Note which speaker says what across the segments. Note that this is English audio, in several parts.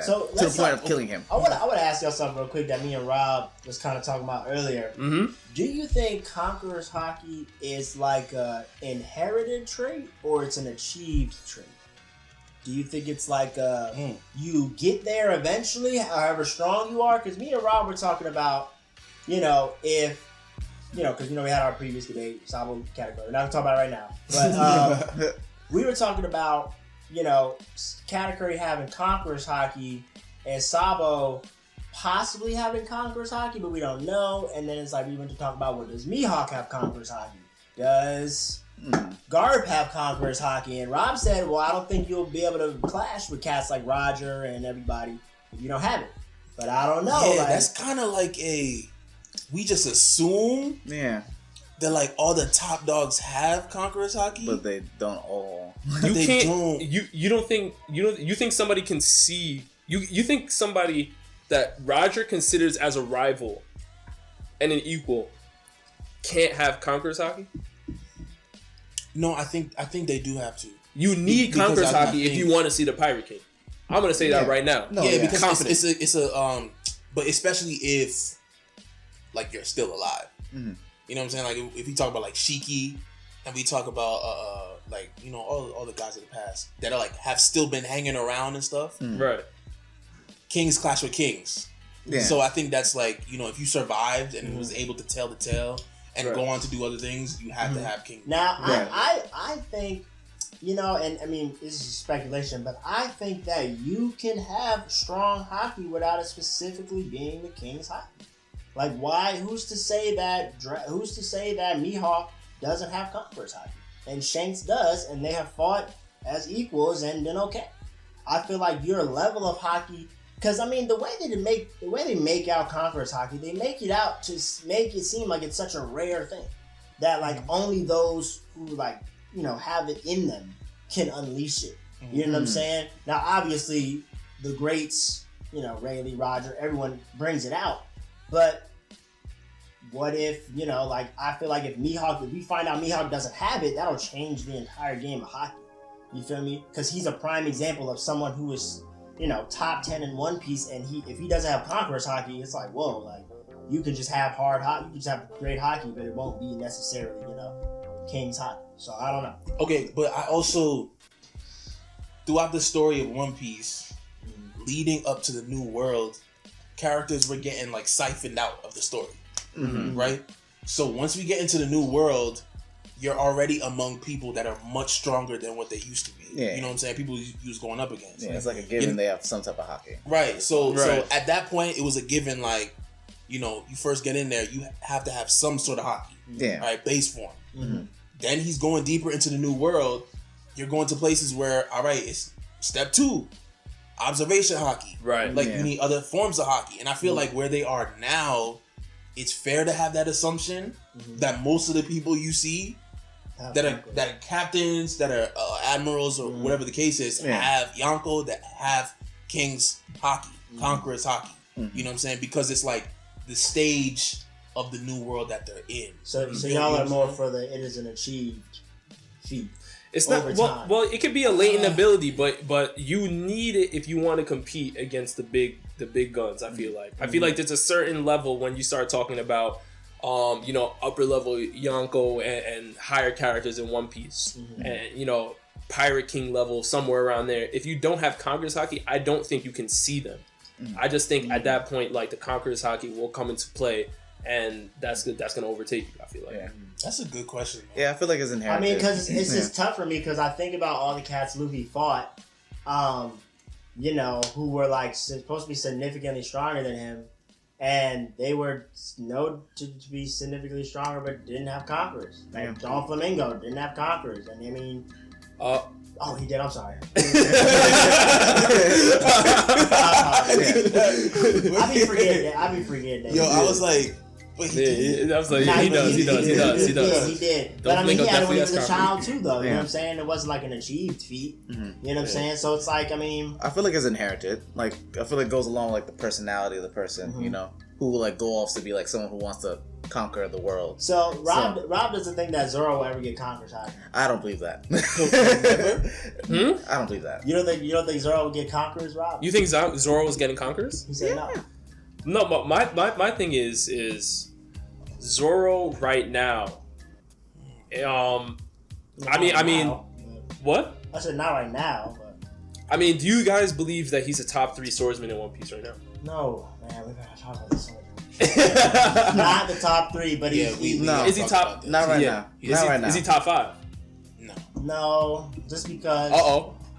Speaker 1: So
Speaker 2: to the point of killing him.
Speaker 1: I want to ask y'all something real quick that me and Rob was kind of talking about earlier.
Speaker 3: Mm-hmm.
Speaker 1: Do you think Conqueror's Haki is like a inherited trait or it's an achieved trait? Do you think it's like you get there eventually, however strong you are? Because me and Rob were talking about, if, because, we had our previous debate, Sabo category. We're not going to talk about it right now. But we were talking about, Katakuri having Conqueror's Haki and Sabo possibly having Conqueror's Haki, but we don't know. And then it's like we went to talk about, well, does Mihawk have Conqueror's Haki? Does Garp have Conqueror's Haki? And Rob said, well, I don't think you'll be able to clash with cats like Roger and everybody if you don't have it. But I don't know.
Speaker 4: Yeah, that's kind of like we just assume that like all the top dogs have Conqueror's Haki,
Speaker 2: but they don't all.
Speaker 3: You think somebody can see you think somebody that Roger considers as a rival and an equal can't have Conqueror's Haki?
Speaker 4: No, I think they do have to.
Speaker 3: You need Conqueror's Haki if you want to see the Pirate King. I'm gonna say that right now.
Speaker 4: No, because it's a but especially if like you're still alive.
Speaker 2: Mm-hmm.
Speaker 4: You know what I'm saying? Like if we talk about like Shiki, and we talk about like all the guys of the past that are like have still been hanging around and stuff.
Speaker 3: Right.
Speaker 4: Kings clash with kings. Yeah. So I think that's like if you survived and was able to tell the tale and go on to do other things, you have to have king.
Speaker 1: Now I think and I mean this is speculation, but I think that you can have strong Haki without it specifically being the king's Haki. Like, why? Who's to say that Mihawk doesn't have Conqueror's Haki and Shanks does, and they have fought as equals and been okay? I feel like your level of Haki, because I mean the way they make out Conqueror's Haki, they make it out to make it seem like it's such a rare thing that like only those who like have it in them can unleash it. You know what I'm saying? Now, obviously, the greats, Rayleigh, Roger, everyone brings it out. But what if, I feel like if we find out Mihawk doesn't have it, that'll change the entire game of Haki. You feel me? Because he's a prime example of someone who is, top 10 in One Piece, and if he doesn't have Conqueror's Haki, it's like, whoa, like, you can just have hard Haki, you can just have great Haki, but it won't be necessarily, King's Haki. So, I don't know.
Speaker 4: Okay, but I also, throughout the story of One Piece, leading up to the New World, characters were getting like siphoned out of the story, right? So once we get into the New World, you're already among people that are much stronger than what they used to be. Yeah. You know what I'm saying? People you was going up against.
Speaker 2: Yeah, it's like a given they have some type of Haki.
Speaker 4: Right. So at that point, it was a given. Like, you first get in there, you have to have some sort of Haki. Yeah. Right. Base form. Mm-hmm. Then he's going deeper into the New World. You're going to places where, all right, it's step 2. Observation Haki. Right. Like, you need other forms of Haki. And I feel like where they are now, it's fair to have that assumption that most of the people you see that are captains, that are admirals, or whatever the case is, have Yonko, that have King's Haki, Conqueror's Haki. You know what I'm saying? Because it's like the stage of the New World that they're in.
Speaker 1: So y'all are more for it is an achieved feat.
Speaker 3: It's not well. It could be a latent ability, but you need it if you want to compete against the big guns. I feel like there's a certain level when you start talking about, upper level Yonko and higher characters in One Piece, and Pirate King level somewhere around there. If you don't have Conqueror's Haki, I don't think you can see them. I just think at that point, like the Conqueror's Haki will come into play, and that's gonna overtake you. I feel like. Yeah.
Speaker 4: That's a good question, man.
Speaker 2: Yeah, I feel like it's inherent.
Speaker 1: I mean, because it's just tough for me because I think about all the cats Luffy fought, who were like supposed to be significantly stronger than him, and they were known to be significantly stronger, but didn't have conquerors. Like Don Flamingo didn't have conquerors, and I mean, oh, he did. I'm sorry. I be forgetting that.
Speaker 4: Yo, I was like.
Speaker 3: I was like, he does. He
Speaker 1: did. But I mean, he had it when he was a child too, though. You know what I'm saying? It wasn't like an achieved feat. You know what I'm saying? So it's like, I mean,
Speaker 2: I feel like it's inherited. Like, I feel like it goes along with like the personality of the person. who like go off to be like someone who wants to conquer the world.
Speaker 1: So Rob doesn't think that Zoro will ever get Conqueror's Haki.
Speaker 2: I don't believe that. I don't believe that.
Speaker 1: You don't think Zoro will get Conquerors, Rob?
Speaker 3: You think Zoro was getting Conquerors?
Speaker 1: He said no.
Speaker 3: No, but my thing is Zoro right now. I mean, what?
Speaker 1: I said not right now, but
Speaker 3: I mean, do you guys believe that he's a top 3 swordsman in One Piece right now?
Speaker 1: no, man, we gotta talk about this. Not the top 3, but he's
Speaker 2: no.
Speaker 3: Is he top?
Speaker 2: Not right now. Not right now.
Speaker 3: Is he top 5?
Speaker 1: No, just because.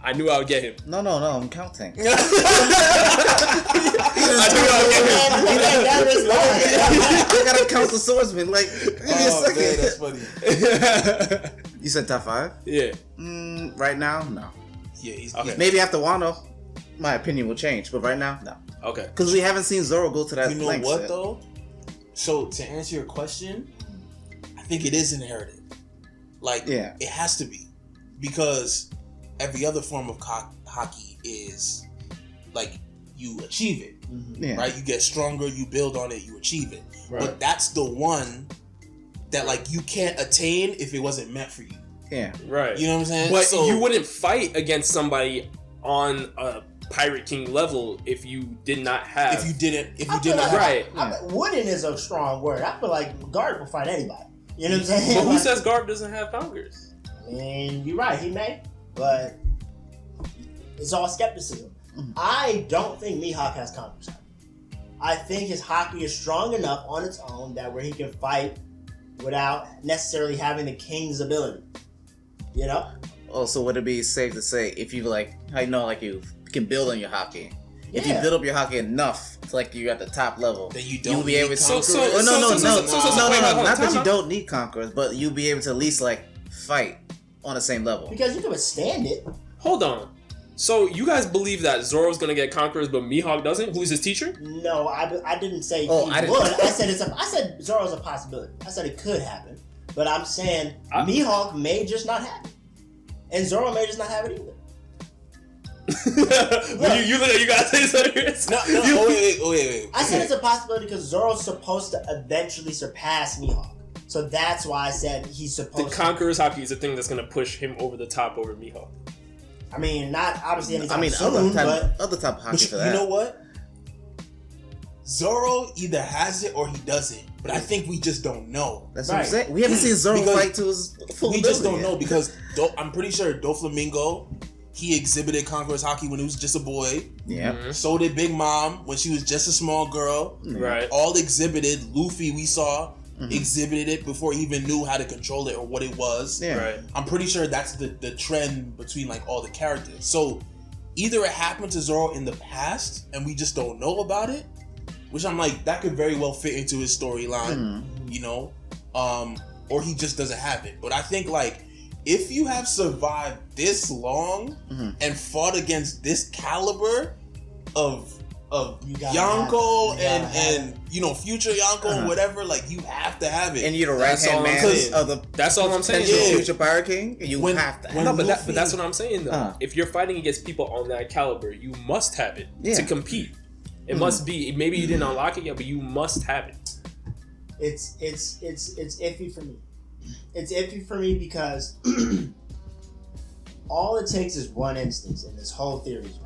Speaker 3: I knew I would get him.
Speaker 2: No, I'm counting.
Speaker 3: I knew I would get him.
Speaker 2: I gotta count the swordsman. Like, give me a second.
Speaker 4: Man, that's funny.
Speaker 2: You said top 5?
Speaker 3: Yeah.
Speaker 2: Right now, no.
Speaker 4: Yeah, he's
Speaker 3: okay.
Speaker 2: Maybe after Wano, my opinion will change. But right now, no.
Speaker 3: Okay.
Speaker 2: Because we haven't seen Zoro go to that.
Speaker 4: You know
Speaker 2: length
Speaker 4: what
Speaker 2: yet.
Speaker 4: though? So to answer your question, I think it is inherited. Like, it has to be, because every other form of hockey is like you achieve it, right? You get stronger, you build on it, you achieve it. Right. But that's the one that like you can't attain if it wasn't meant for you.
Speaker 2: Yeah,
Speaker 3: right.
Speaker 4: You know what I'm saying?
Speaker 3: But
Speaker 4: so,
Speaker 3: you wouldn't fight against somebody on a Pirate King level if you did not have.
Speaker 4: If you did not have.
Speaker 3: Right.
Speaker 1: Wooden is a strong word. I feel like Guard will fight anybody. You know what I'm saying?
Speaker 3: But who says Garp doesn't have Conquerors?
Speaker 1: I mean, you're right, he may, but it's all skepticism. I don't think Mihawk has Conqueror's Haki. I think his Haki is strong enough on its own that where he can fight without necessarily having the King's ability. You know?
Speaker 2: Also, would it be safe to say, if you like, how you know, like you can build on your Haki? If you build up your Haki enough, it's like you're at the top level.
Speaker 4: Then you don't
Speaker 2: be able to. Not that you don't need Conquerors, but you'll be able to at least like fight on the same level.
Speaker 1: Because you can withstand it.
Speaker 3: Hold on. So you guys believe that Zoro's gonna get Conquerors, but Mihawk doesn't? Who's his teacher?
Speaker 1: No, I didn't say he would. I said Zoro's a possibility. I said it could happen, but I'm saying Mihawk may just not have it, and Zoro may just not have it either.
Speaker 3: You gotta say something.
Speaker 4: Wait.
Speaker 1: I said it's a possibility because Zoro's supposed to eventually surpass Mihawk, so that's why I said he's supposed.
Speaker 3: The Conqueror's Haki is the thing that's gonna push him over the top over Mihawk.
Speaker 1: I mean, not obviously anytime soon, but
Speaker 2: other type of Haki for that.
Speaker 4: You know what? Zoro either has it or he doesn't, but I think we just don't know.
Speaker 2: That's what I'm saying. We haven't seen Zoro fight to his full ability.
Speaker 4: We just don't know because I'm pretty sure Doflamingo, he exhibited Conqueror's Haki when he was just a boy.
Speaker 2: Yeah.
Speaker 4: Mm-hmm. So did Big Mom when she was just a small girl.
Speaker 3: Right.
Speaker 4: All exhibited. Luffy, we saw, exhibited it before he even knew how to control it or what it was.
Speaker 2: Yeah.
Speaker 3: Right.
Speaker 4: I'm pretty sure that's the trend between like all the characters. So either it happened to Zoro in the past and we just don't know about it, which I'm like, that could very well fit into his storyline, you know, or he just doesn't have it. But I think like, if you have survived this long and fought against this caliber of Yonko and you know, future Yonko whatever, like you have to have it.
Speaker 2: And you're the right hand man of the
Speaker 3: that's all I'm saying.
Speaker 2: Future Pirate King. You have to.
Speaker 3: No, but that's what I'm saying though. If you're fighting against people on that caliber, you must have it to compete. It must be. Maybe you didn't unlock it yet, but you must have it.
Speaker 1: It's iffy for me. It's iffy for me because all it takes is one instance, and this whole theory is wrong.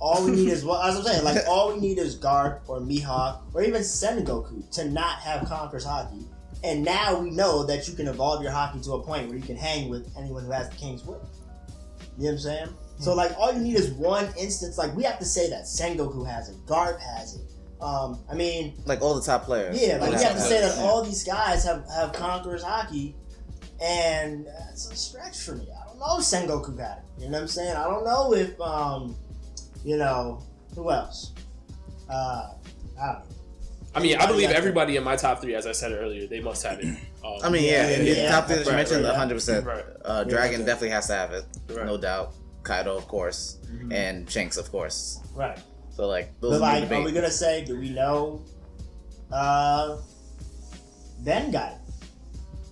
Speaker 1: All we need is, as I'm saying, like all we need is Garp or Mihawk or even Sengoku to not have Conqueror's Haki, and now we know that you can evolve your Haki to a point where you can hang with anyone who has the King's Whip. You know what I'm saying? So like all you need is one instance. Like we have to say that Sengoku has it, Garp has it. I mean,
Speaker 2: like all the top players.
Speaker 1: Yeah, like we have to say that all these guys have Conqueror's Haki, and it's a stretch for me. I don't know if Sengoku got it. You know what I'm saying? I don't know if you know, who else? I don't know.
Speaker 3: I mean, I believe everybody in my top 3, as I said earlier, they must have it.
Speaker 2: I mean, the top 3 that you mentioned, 100%.
Speaker 3: Right.
Speaker 2: Dragon definitely has to have it,
Speaker 3: no
Speaker 2: doubt. Kaido, of course, and Shanks, of course.
Speaker 1: Right.
Speaker 2: So like, those
Speaker 1: but like, are we gonna say? Do we know? Ben got it.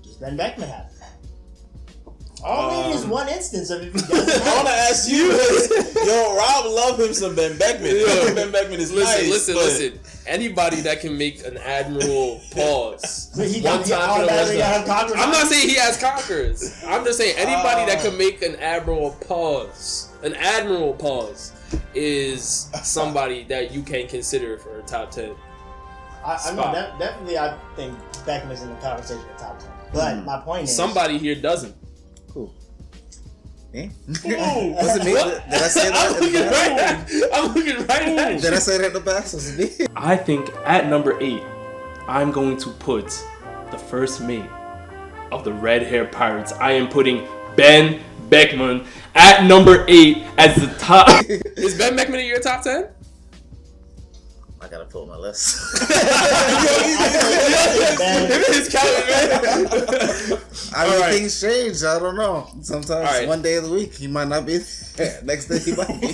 Speaker 1: Does Ben Beckman have it? All we need is one instance of if he doesn't.
Speaker 4: I want to ask you, yo, Rob love him some Ben Beckman. Ben Beckman is
Speaker 3: listen. anybody that can make an admiral pause.
Speaker 1: I'm not
Speaker 3: saying he has conquerors. I'm just saying anybody that can make an admiral pause. An admiral pause is somebody that you can consider for a top 10.
Speaker 1: I know, definitely I think Beckman's in the conversation for top 10. But my point is...
Speaker 3: somebody here doesn't.
Speaker 2: Cool. Me? Was it me? Did I say that?
Speaker 3: I'm looking right at you.
Speaker 2: Did I say that in the past? Was it me?
Speaker 3: I think at number 8, I'm going to put the first mate of the Red Hair Pirates. I am putting Ben Beckman at number 8 as the top. Is Ben Beckman in your top 10?
Speaker 2: I gotta pull my list. I mean, things change. I don't know. Sometimes one day of the week he might not be there. Next day he might be.